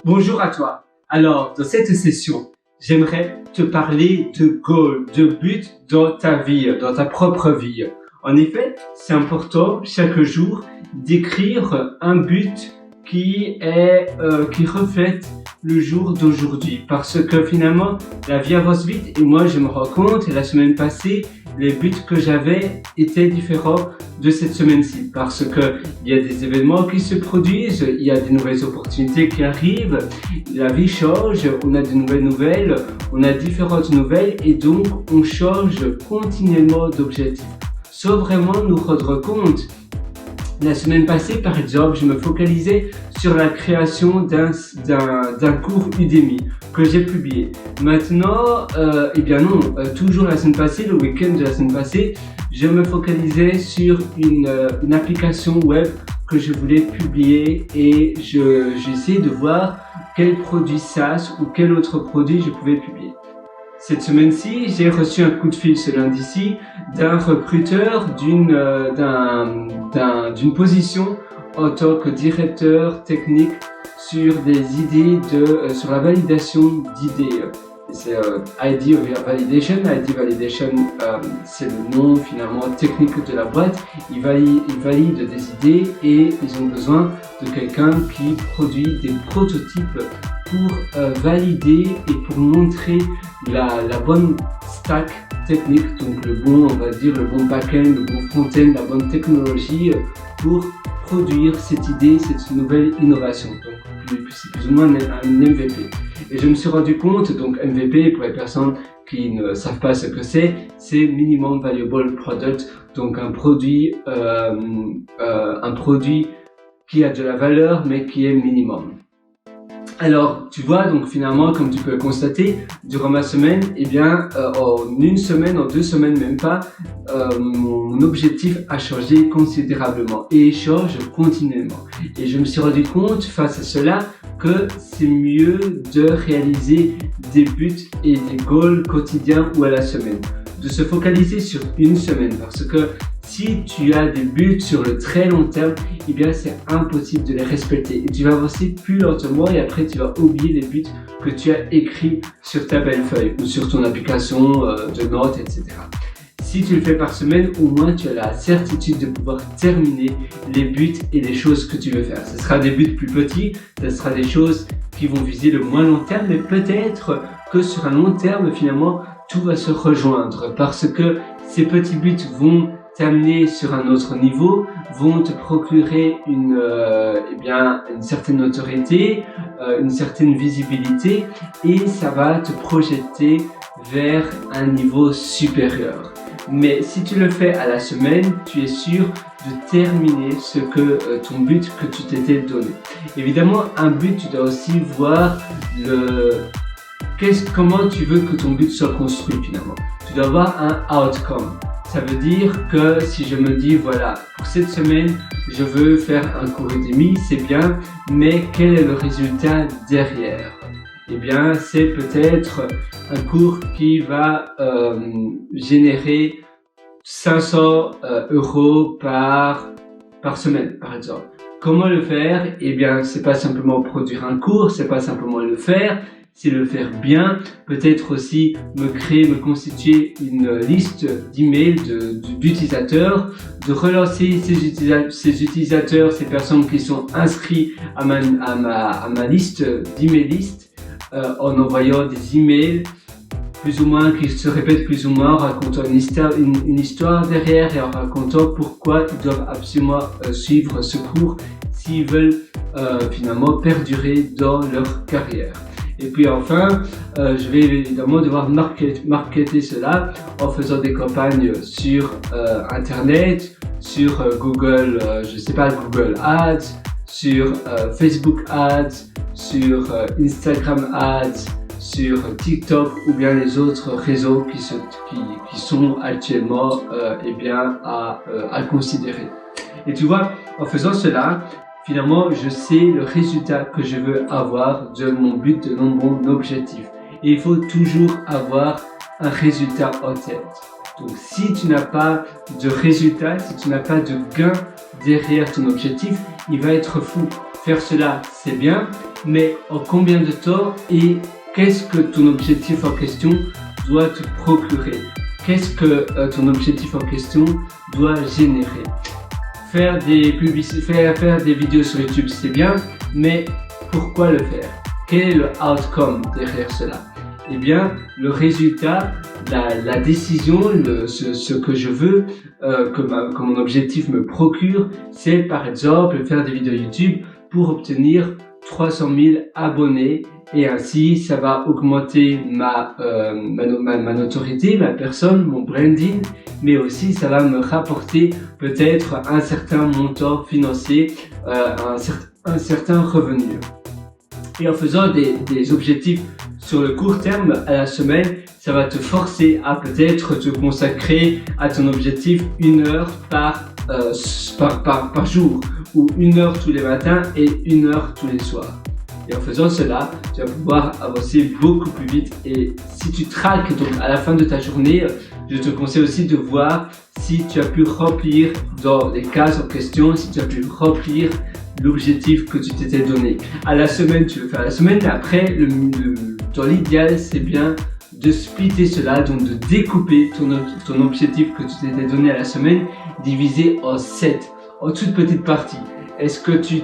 Bonjour à toi. Alors, dans cette session, j'aimerais te parler de goal, de but dans ta vie, dans ta propre vie. En effet, c'est important chaque jour d'écrire un but qui reflète le jour d'aujourd'hui. Parce que finalement, la vie avance vite et moi, je me rends compte, la semaine passée, les buts que j'avais étaient différents de cette semaine-ci. Parce que il y a des événements qui se produisent, il y a des nouvelles opportunités qui arrivent, la vie change, on a de nouvelles, on a différentes nouvelles et donc on change continuellement d'objectifs. Sans vraiment nous rendre compte. La semaine passée, par exemple, je me focalisais sur la création d'un cours Udemy que j'ai publié. Maintenant, toujours la semaine passée, le week-end de la semaine passée, je me focalisais sur une application web que je voulais publier et j'essayais de voir quel produit SaaS ou quel autre produit je pouvais publier. Cette semaine-ci, j'ai reçu un coup de fil ce lundi-ci d'un recruteur d'une position en tant que directeur technique sur des idées sur la validation d'idées. C'est ID Validation. ID Validation, c'est le nom finalement technique de la boîte. Ils valident des idées et ils ont besoin de quelqu'un qui produit des prototypes pour valider et pour montrer la bonne stack technique, donc le bon back-end, le bon front-end, la bonne technologie pour produire cette idée, cette nouvelle innovation. Donc c'est plus ou moins un MVP. Et je me suis rendu compte, donc MVP pour les personnes qui ne savent pas ce que c'est Minimum Valuable Product, donc un produit qui a de la valeur mais qui est minimum. Alors, tu vois, donc finalement, comme tu peux le constater, durant ma semaine, en une semaine, en 2 semaines, même pas, mon objectif a changé considérablement et change continuellement. Et je me suis rendu compte, face à cela, que c'est mieux de réaliser des buts et des goals quotidiens ou à la semaine. De se focaliser sur une semaine parce que si tu as des buts sur le très long terme, c'est impossible de les respecter et tu vas avancer plus lentement et après tu vas oublier les buts que tu as écrits sur ta belle feuille ou sur ton application de notes, etc. Si tu le fais par semaine, au moins tu as la certitude de pouvoir terminer les buts et les choses que tu veux faire. Ce sera des buts plus petits, ce sera des choses qui vont viser le moins long terme, mais peut-être que sur un long terme, finalement, tout va se rejoindre parce que ces petits buts vont t'amener sur un autre niveau, vont te procurer une certaine notoriété, une certaine visibilité et ça va te projeter vers un niveau supérieur. Mais si tu le fais à la semaine, tu es sûr de terminer ton but que tu t'étais donné. Évidemment, un but, tu dois aussi voir comment tu veux que ton but soit construit finalement. Tu dois avoir un outcome. Ça veut dire que si je me dis, voilà, pour cette semaine, je veux faire un cours Udemy, c'est bien, mais quel est le résultat derrière? C'est peut-être un cours qui va générer 500 euros par semaine, par exemple. Comment le faire? C'est pas simplement produire un cours, c'est pas simplement le faire, c'est le faire bien, peut-être aussi me constituer une liste d'emails d'utilisateurs, de relancer ces utilisateurs, ces personnes qui sont inscrits à ma liste d'email list, en envoyant des emails plus ou moins qui se répètent plus ou moins, en racontant une histoire derrière et en racontant pourquoi ils doivent absolument suivre ce cours s'ils veulent finalement perdurer dans leur carrière. Et puis enfin, je vais évidemment devoir marketer cela en faisant des campagnes sur Internet, sur Google Ads, sur Facebook Ads, sur Instagram Ads, sur TikTok ou bien les autres réseaux qui sont actuellement à considérer. Et tu vois, en faisant cela, finalement, je sais le résultat que je veux avoir de mon but, de mon objectif. Et il faut toujours avoir un résultat en tête. Donc, si tu n'as pas de résultat, si tu n'as pas de gain derrière ton objectif, il va être fou. Faire cela, c'est bien, mais en combien de temps et qu'est-ce que ton objectif en question doit te procurer? Qu'est-ce que ton objectif en question doit générer? Faire des vidéos sur YouTube, c'est bien, mais pourquoi le faire? Quel est le outcome derrière cela? Eh bien, le résultat, la décision, ce que je veux, que mon objectif me procure, c'est par exemple faire des vidéos YouTube pour obtenir 300 000 abonnés et ainsi ça va augmenter ma notoriété, ma personne, mon branding, mais aussi ça va me rapporter peut-être un certain montant financier, un certain revenu. Et en faisant des objectifs sur le court terme à la semaine, ça va te forcer à peut-être te consacrer à ton objectif 1 heure par jour, ou 1 heure tous les matins et 1 heure tous les soirs. Et en faisant cela, tu vas pouvoir avancer beaucoup plus vite. Et si tu traques donc à la fin de ta journée, je te conseille aussi de voir si tu as pu remplir dans les cases en question, si tu as pu remplir l'objectif que tu t'étais donné. À la semaine, tu le fais à la semaine, mais après, dans l'idéal, c'est bien de splitter cela, donc de découper ton objectif que tu t'étais donné à la semaine, divisé en 7, en toutes petites parties. Est-ce que tu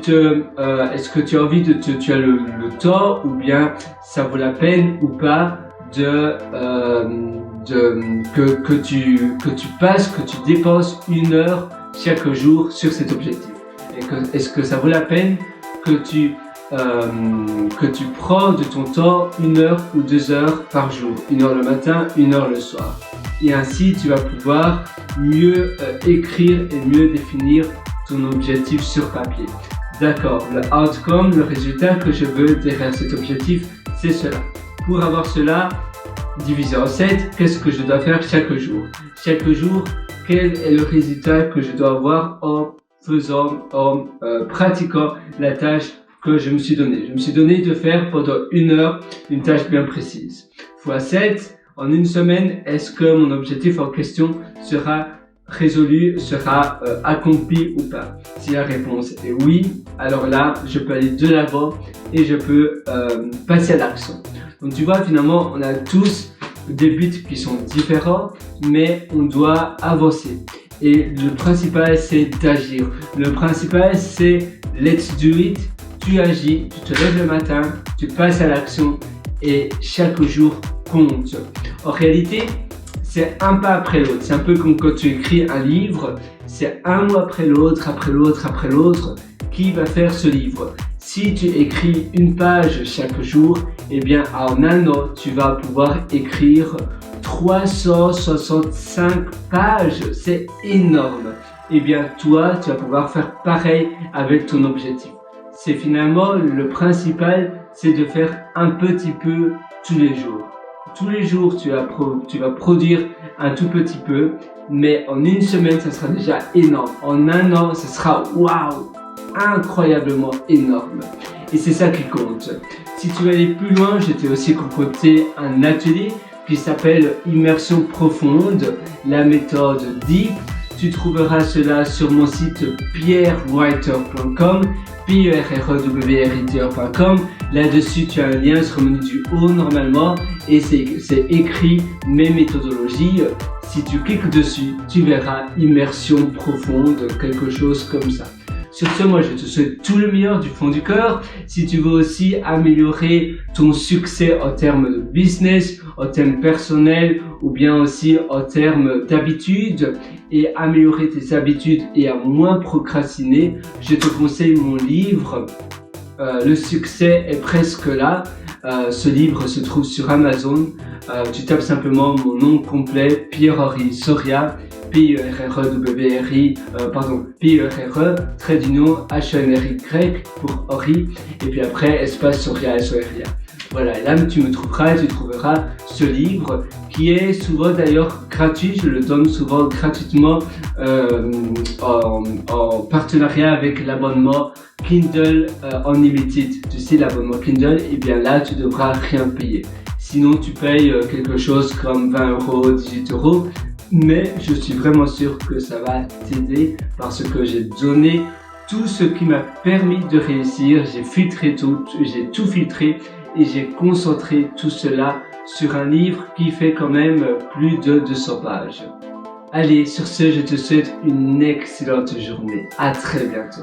as envie tu as le temps, ou bien ça vaut la peine ou pas que tu dépenses 1 heure chaque jour sur cet objectif? Est-ce que ça vaut la peine que tu prends de ton temps 1 heure ou 2 heures par jour, 1 heure le matin, 1 heure le soir? Et ainsi, tu vas pouvoir mieux écrire et mieux définir ton objectif sur papier. D'accord, le outcome, le résultat que je veux derrière cet objectif, c'est cela. Pour avoir cela divisé en 7, qu'est-ce que je dois faire chaque jour? Chaque jour, quel est le résultat que je dois avoir en pratiquant la tâche que je me suis donnée? Je me suis donné de faire pendant 1 heure une tâche bien précise. Fois 7, en 1 semaine, est-ce que mon objectif en question sera résolu, sera accompli ou pas? Si la réponse est oui, alors là, je peux aller de l'avant et je peux passer à l'action. Donc tu vois, finalement, on a tous des buts qui sont différents, mais on doit avancer. Et le principal, c'est d'agir. Le principal, c'est let's do it. Tu agis, tu te lèves le matin, tu passes à l'action et chaque jour compte. En réalité, c'est un pas après l'autre. C'est un peu comme quand tu écris un livre, c'est un mot après l'autre, après l'autre, après l'autre, qui va faire ce livre. Si tu écris une page chaque jour, eh bien en 1 an, tu vas pouvoir écrire 365 pages. C'est énorme. Eh bien toi, tu vas pouvoir faire pareil avec ton objectif. C'est finalement le principal, c'est de faire un petit peu tous les jours. Tous les jours, tu vas produire un tout petit peu, mais en 1 semaine, ça sera déjà énorme. En 1 an, ça sera waouh, incroyablement énorme. Et c'est ça qui compte. Si tu veux aller plus loin, je t'ai aussi concocté un atelier qui s'appelle Immersion profonde, la méthode DEEP. Tu trouveras cela sur mon site pierrewriter.com, pierrewriter.com. Là-dessus, tu as un lien sur le menu du haut normalement et c'est écrit mes méthodologies. Si tu cliques dessus, tu verras immersion profonde, quelque chose comme ça. Sur ce, moi, je te souhaite tout le meilleur du fond du cœur. Si tu veux aussi améliorer ton succès en termes de business, en termes personnels ou bien aussi en termes d'habitudes et améliorer tes habitudes et à moins procrastiner, je te conseille mon livre Le succès est presque là. Ce livre se trouve sur Amazon. Tu tapes simplement mon nom complet, Pierre-Henri Soria, P-I-E-R-R-E-W-R-I, P-I-E-R-R-E, trait d'union, H-N-R-Y pour Henri, et puis après, espace Soria, S-O-R-I-A. Voilà, là tu me trouveras et tu trouveras ce livre qui est souvent d'ailleurs gratuit, je le donne souvent gratuitement en partenariat avec l'abonnement Kindle Unlimited. Tu sais, l'abonnement Kindle, et bien là tu devras rien payer. Sinon tu payes quelque chose comme 20 €, 18 €, mais je suis vraiment sûr que ça va t'aider parce que j'ai donné tout ce qui m'a permis de réussir. J'ai filtré tout, j'ai tout filtré et j'ai concentré tout cela sur un livre qui fait quand même plus de 200 pages. Allez, sur ce, je te souhaite une excellente journée. À très bientôt.